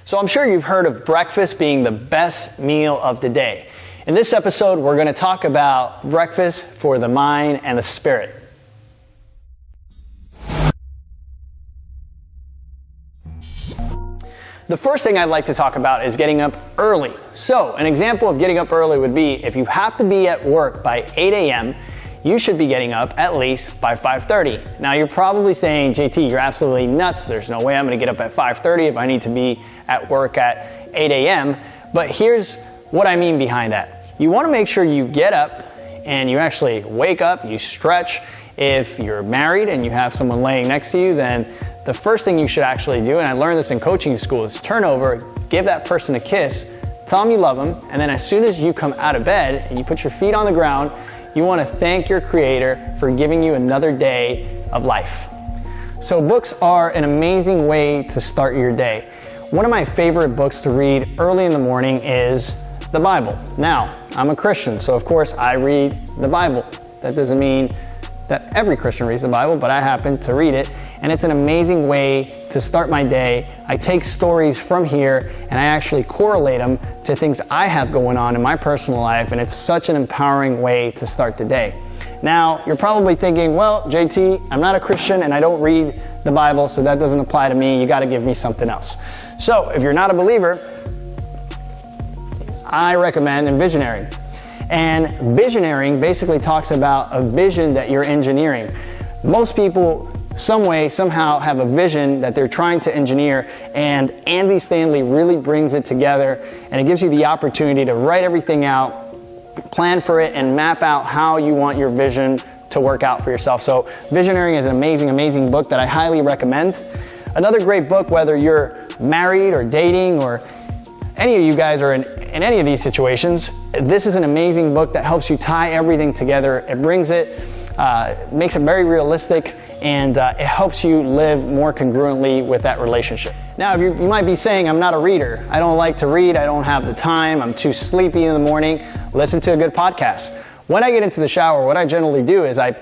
So I'm sure you've heard of breakfast being the best meal of the day. In this episode, we're going to talk about breakfast for the mind and the spirit. The first thing I'd like to talk about is getting up early. So an example of getting up early would be if you have to be at work by 8 a.m., you should be getting up at least by 5:30. Now you're probably saying, JT, you're absolutely nuts. There's no way I'm going to get up at 5:30 if I need to be at work at 8 a.m. But here's what I mean behind that. You want to make sure you get up and you actually wake up, you stretch. If you're married and you have someone laying next to you, then the first thing you should actually do, and I learned this in coaching school, is turn over, give that person a kiss, tell them you love them, and then as soon as you come out of bed and you put your feet on the ground, you want to thank your Creator for giving you another day of life. So books are an amazing way to start your day. One of my favorite books to read early in the morning is the Bible. Now, I'm a Christian, so of course I read the Bible. That doesn't mean that every Christian reads the Bible, but I happen to read it, and it's an amazing way to start my day. I take stories from here and I actually correlate them to things I have going on in my personal life, and it's such an empowering way to start the day. Now, you're probably thinking, well, JT, I'm not a Christian and I don't read the Bible, so that doesn't apply to me. You got to give me something else. So, if you're not a believer, I recommend envisioning. And visioneering basically talks about a vision that you're engineering. Most people, some way, somehow have a vision that they're trying to engineer, and Andy Stanley really brings it together, and it gives you the opportunity to write everything out, plan for it, and map out how you want your vision to work out for yourself. So Visioneering is an amazing, amazing book that I highly recommend. Another great book, whether you're married or dating or any of you guys are in any of these situations, this is an amazing book that helps you tie everything together. It brings it, makes it very realistic, and it helps you live more congruently with that relationship. Now, you might be saying, I'm not a reader. I don't like to read. I don't have the time. I'm too sleepy in the morning. Listen to a good podcast. When I get into the shower, what I generally do is I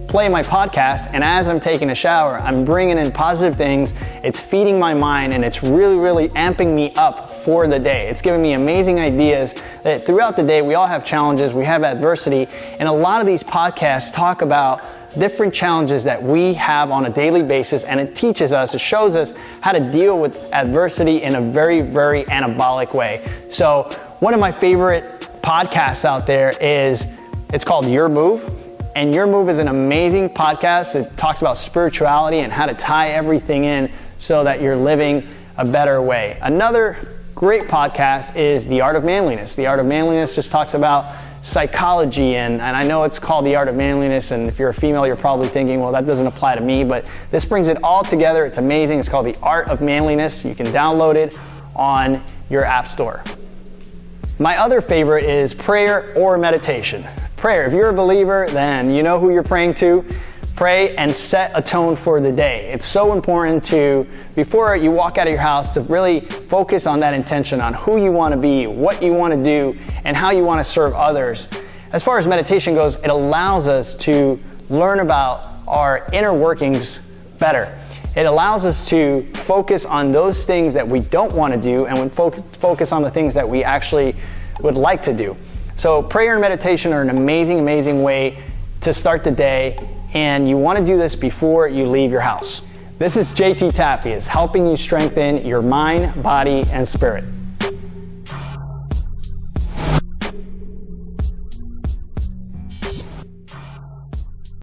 play my podcast, and as I'm taking a shower, I'm bringing in positive things. It's feeding my mind, and it's really, really amping me up for the day. It's giving me amazing ideas that throughout the day, we all have challenges, we have adversity, and a lot of these podcasts talk about different challenges that we have on a daily basis, and it teaches us, it shows us how to deal with adversity in a very, very anabolic way. So one of my favorite podcasts out there it's called Your Move. And Your Move is an amazing podcast. It talks about spirituality and how to tie everything in so that you're living a better way. Another great podcast is The Art of Manliness. The Art of Manliness just talks about psychology, and I know it's called The Art of Manliness, and if you're a female, you're probably thinking, well, that doesn't apply to me, but this brings it all together. It's amazing. It's called The Art of Manliness. You can download it on your app store. My other favorite is prayer or meditation. Prayer. If you're a believer, then you know who you're praying to. Pray and set a tone for the day. It's so important to, before you walk out of your house, to really focus on that intention, on who you want to be, what you want to do, and how you want to serve others. As far as meditation goes, it allows us to learn about our inner workings better. It allows us to focus on those things that we don't want to do, and focus on the things that we actually would like to do. So prayer and meditation are an amazing, amazing way to start the day, and you want to do this before you leave your house. This is JT Tappias, helping you strengthen your mind, body, and spirit.